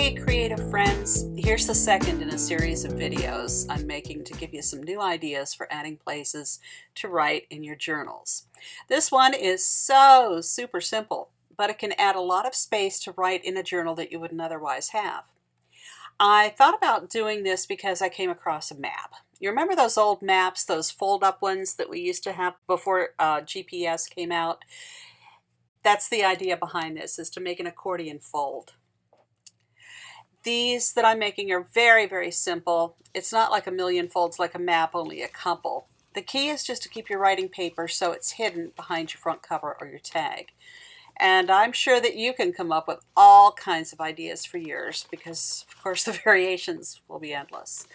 Hey creative friends, here's the second in a series of videos I'm making to give you some new ideas for adding places to write in your journals. This one is so super simple, but it can add a lot of space to write in a journal that you wouldn't otherwise have. I thought about doing this because I came across a map. You remember those old maps, those fold-up ones that we used to have before GPS came out? That's the idea behind this, is to make an accordion fold. These that I'm making are very, very simple. It's not like a million folds like a map, only a couple. The key is just to keep your writing paper so it's hidden behind your front cover or your tag. And I'm sure that you can come up with all kinds of ideas for yours because, of course, the variations will be endless.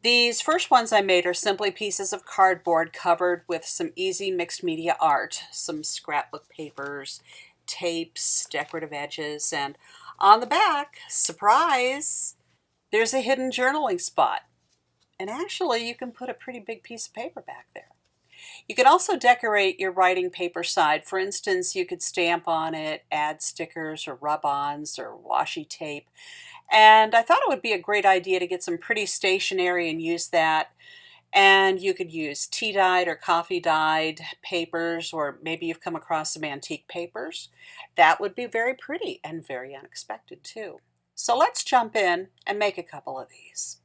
These first ones I made are simply pieces of cardboard covered with some easy mixed media art, some scrapbook papers, tapes, decorative edges, and on the back, surprise, there's a hidden journaling spot. And actually, you can put a pretty big piece of paper back there. You could also decorate your writing paper side. For instance, you could stamp on it, add stickers or rub-ons or washi tape. And I thought it would be a great idea to get some pretty stationery and use that. And you could use tea-dyed or coffee-dyed papers, or maybe you've come across some antique papers. That would be very pretty and very unexpected too. So let's jump in and make a couple of these.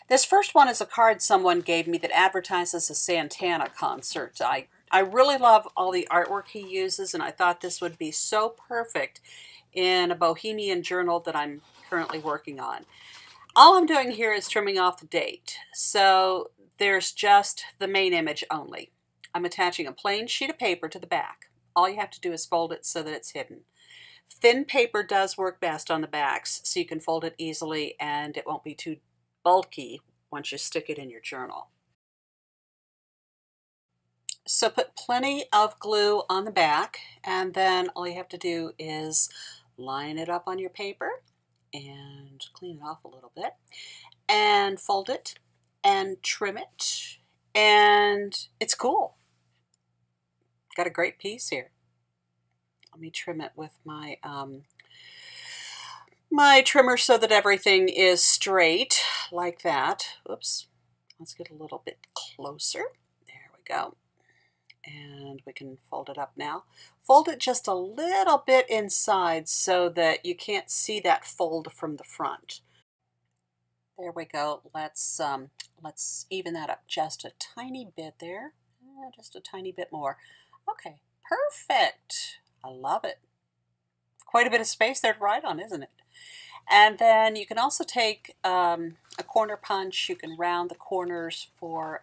This first one is a card someone gave me that advertises a Santana concert. I really love all the artwork he uses, and I thought this would be so perfect in a bohemian journal that I'm currently working on. All I'm doing here is trimming off the date, so there's just the main image only. I'm attaching a plain sheet of paper to the back. All you have to do is fold it so that it's hidden. Thin paper does work best on the backs, so you can fold it easily and it won't be too bulky once you stick it in your journal. So put plenty of glue on the back, and then all you have to do is line it up on your paper and clean it off a little bit and fold it and trim it, and it's cool. Got a great piece here. Let me trim it with my my trimmer so that everything is straight like that. Oops, let's get a little bit closer. There we go. And we can fold it up now. Fold it just a little bit inside so that you can't see that fold from the front. There we go. Let's even that up just a tiny bit there. Just a tiny bit more. Okay, perfect. I love it. Quite a bit of space there to write on, isn't it? And then you can also take a corner punch. You can round the corners for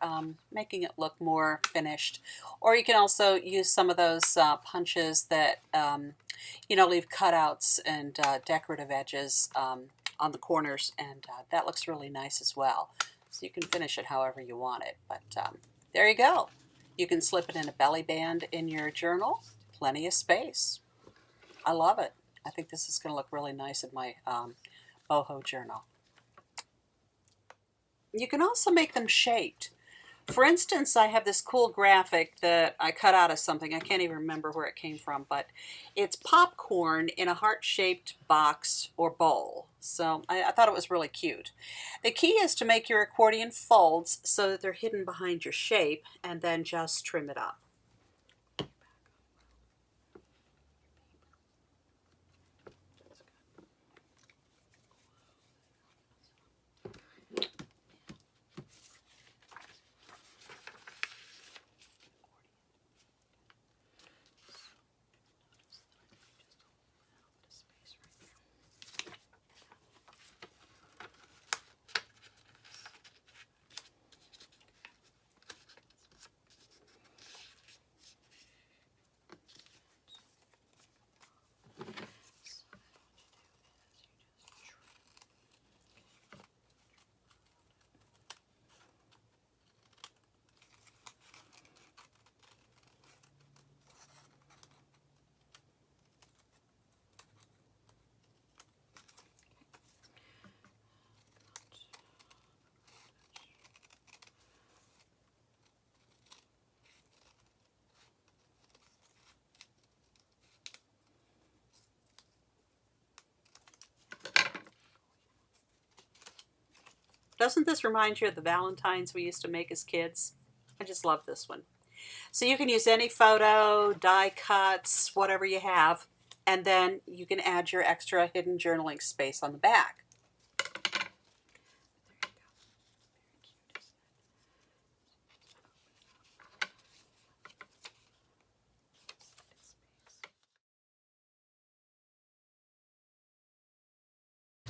making it look more finished. Or you can also use some of those punches that, leave cutouts and decorative edges on the corners. And that looks really nice as well. So you can finish it however you want it. But there you go. You can slip it in a belly band in your journal. Plenty of space. I love it. I think this is going to look really nice in my boho journal. You can also make them shaped. For instance, I have this cool graphic that I cut out of something. I can't even remember where it came from, but it's popcorn in a heart-shaped box or bowl. So I thought it was really cute. The key is to make your accordion folds so that they're hidden behind your shape, and then just trim it up. Doesn't this remind you of the Valentines we used to make as kids? I just love this one. So you can use any photo, die cuts, whatever you have, and then you can add your extra hidden journaling space on the back.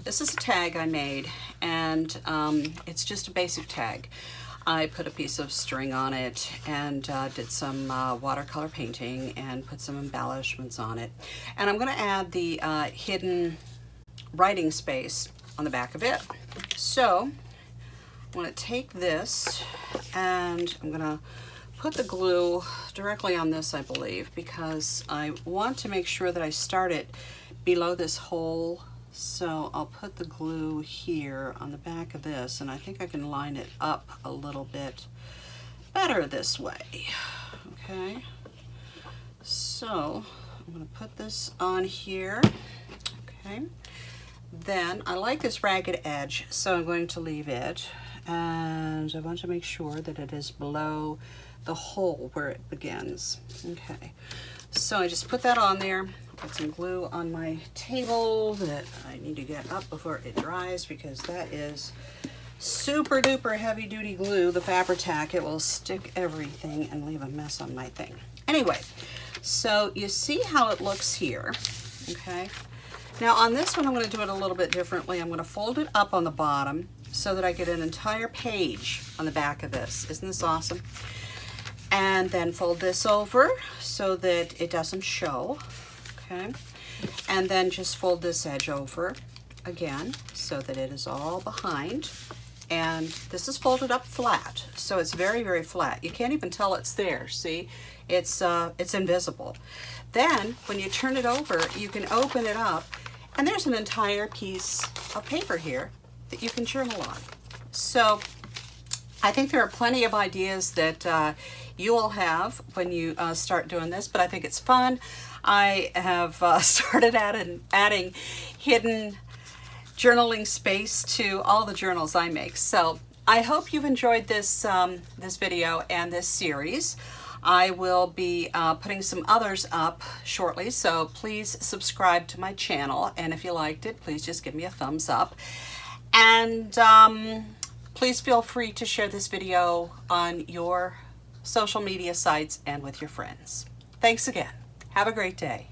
This is a tag I made, and it's just a basic tag. I put a piece of string on it and did some watercolor painting and put some embellishments on it. And I'm going to add the hidden writing space on the back of it. So I'm going to take this and I'm going to put the glue directly on this, I believe, because I want to make sure that I start it below this hole. So I'll put the glue here on the back of this, and I think I can line it up a little bit better this way. Okay, so I'm going to put this on here. Okay, then I like this ragged edge, so I'm going to leave it, and I want to make sure that it is below the hole where it begins. Okay, so I just put that on there. Put some glue on my table that I need to get up before it dries, because that is super duper heavy duty glue, the Fabri-Tac. It will stick everything and leave a mess on my thing. Anyway, so you see how it looks here, okay? Now on this one I'm going to do it a little bit differently. I'm going to fold it up on the bottom so that I get an entire page on the back of this. Isn't this awesome? And then fold this over so that it doesn't show. Okay, and then just fold this edge over again so that it is all behind, and this is folded up flat, so it's very, very flat. You can't even tell it's there. See, it's invisible. Then when you turn it over, you can open it up, and there's an entire piece of paper here that you can journal on. So I think there are plenty of ideas that you will have when you start doing this, but I think it's fun. I have started adding hidden journaling space to all the journals I make. So I hope you've enjoyed this, this video and this series. I will be putting some others up shortly, so please subscribe to my channel. And if you liked it, please just give me a thumbs up. And please feel free to share this video on your social media sites and with your friends. Thanks again. Have a great day.